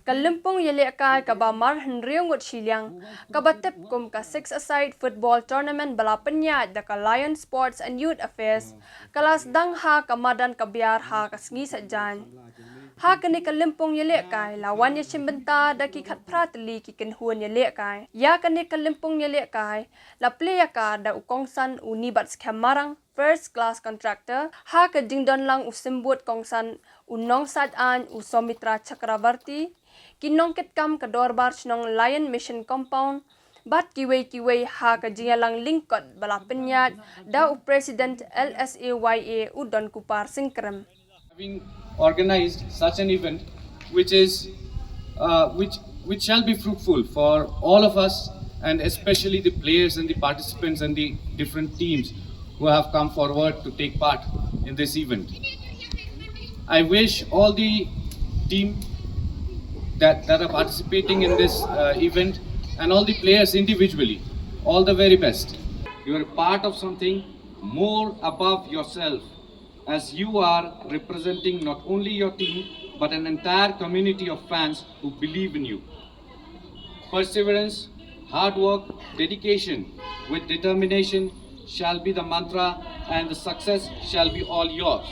Kalimpong yaliakai kabamar henriong ngot siliang kabatip kum ka 6-a-side football tournament balapenya da ka Lion Sports and Youth Affairs kalas dang ha kamadan kabiar ha kasngi sajan. Ha kani Kalimpong yaliakai lawan ya simbenta da ki khat pratli ki kenhuan yaliakai. Ya kani Kalimpong yaliakai la playa ka da ukongsan unibat skamarang first class contractor ha ka dingdon lang usimbut kongsan unong sadan usomitra Chakrabarti kinong ketkam kador barch nong Lion Mission Compound bat kiway ha ka jingalang lingkot balapenyat da u President LSAYA Udon Kupar Singkrem. Having organized such an event which shall be fruitful for all of us, and especially the players and the participants and the different teams who have come forward to take part in this event. I wish all the team that are participating in this event and all the players individually all the very best. You are part of something more above yourself, as you are representing not only your team but an entire community of fans who believe in you. Perseverance, hard work, dedication with determination shall be the mantra, and the success shall be all yours.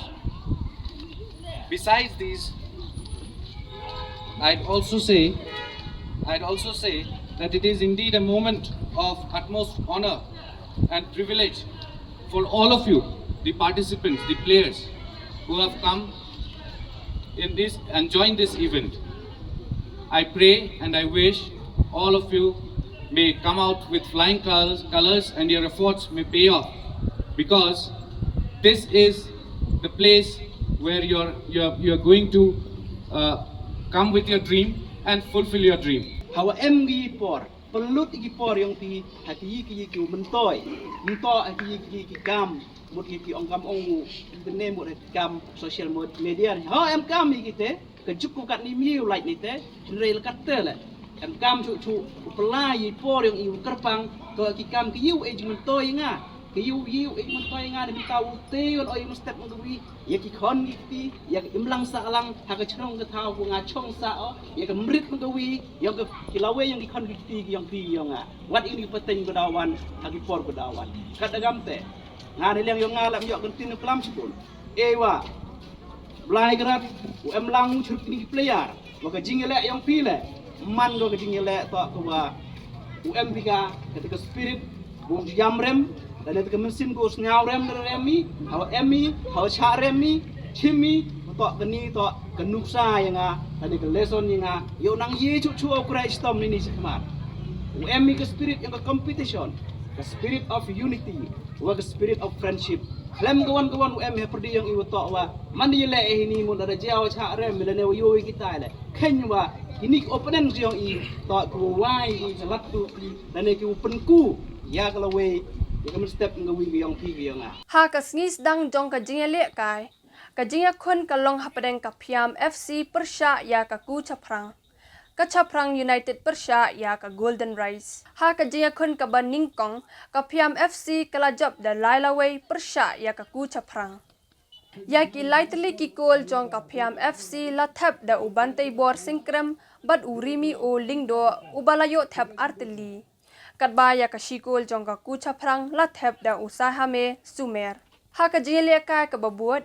Besides these, I'd also say that it is indeed a moment of utmost honor and privilege for all of you, the participants, the players who have come in this and joined this event. I pray and I wish all of you may come out with flying colors and your efforts may pay off, because this is the place where you're going to come with your dream and fulfill your dream. Hawa gi por pelut gi por yang pi hati ki mentoy hati ki gam mut ki ongkam ongu bene mut gam social media ha kam kite kejuk kat ni miu like ni te rel katte la kam chu pelai por yang iu kerpang to ki kam ki yu mentoy nga ki yu mentoy nga de tahu te on oi mustep ngwi ya ki khon ki ya imlang sa alang ha ka chnong ka thau ku nga chong sa o ya ka mrit ngwi ya ka kilawe yang ki khon ki yang pi yang nga wat ini peteng godawan ha ki por godawan kadagam te nga ni leng yo nga lam yo kan tin plam sikul ewa blai grat u emlang chuk ni player wa ka jingele yang pi le man go ka jingele to ko wa u empika ketika spirit bung yamrem dan itu mesin go nyau rem remi hawa emi hawa cha remi chimi to geni to kenuksa yang tadi ke lesson yang yo nang ye chu okrai stom ni sikmat u emi ke spirit yang ke competition ke spirit of unity wa ke spirit of friendship lem kawan u emi perdi yang iwo to wa mandi le ini mun ada jao cha rem le ne yo kita le kenywa ini opponent yang i to ku wai i salatu dan ke penku ya kalau we ha kasngi Sdang jong ka jingale kai ka jinga khun ka long hapadeng ka phiam FC Persha ya ka ku chaprang ka chaprang United Persha ya ka Golden Rice ha ka jinga khun ka baning kong ka phiam FC kalajab da Lailaway Persha ya ka ku chaprang ya ki lightly ki kol jong ka phiam FC la thap da ubantay bor singkrem bad urimi o lingdo ubalayo thap artili Kadbaya ka shikol jong ka kucha prang lathep da usaha me sumer. Ha ka jile ka babuat.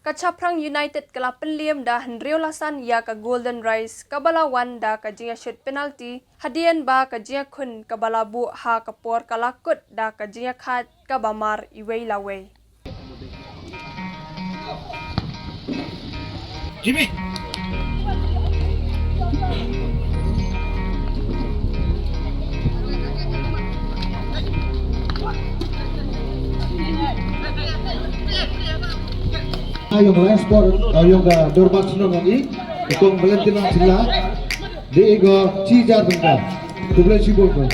Ka chaprang United kala penliam da henrio lasan ya ka Golden Rice kabalawan da ka jinga shoot penalty. Hadian ba ka jinga kun kabalabu ha ka por kalakut da ka jinga khat kabamar iway laway. Jimmy! Yung resport yung dorbat senong ini ikong Valentino Syllad di ego cijar benda double cibol ko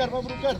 Broker.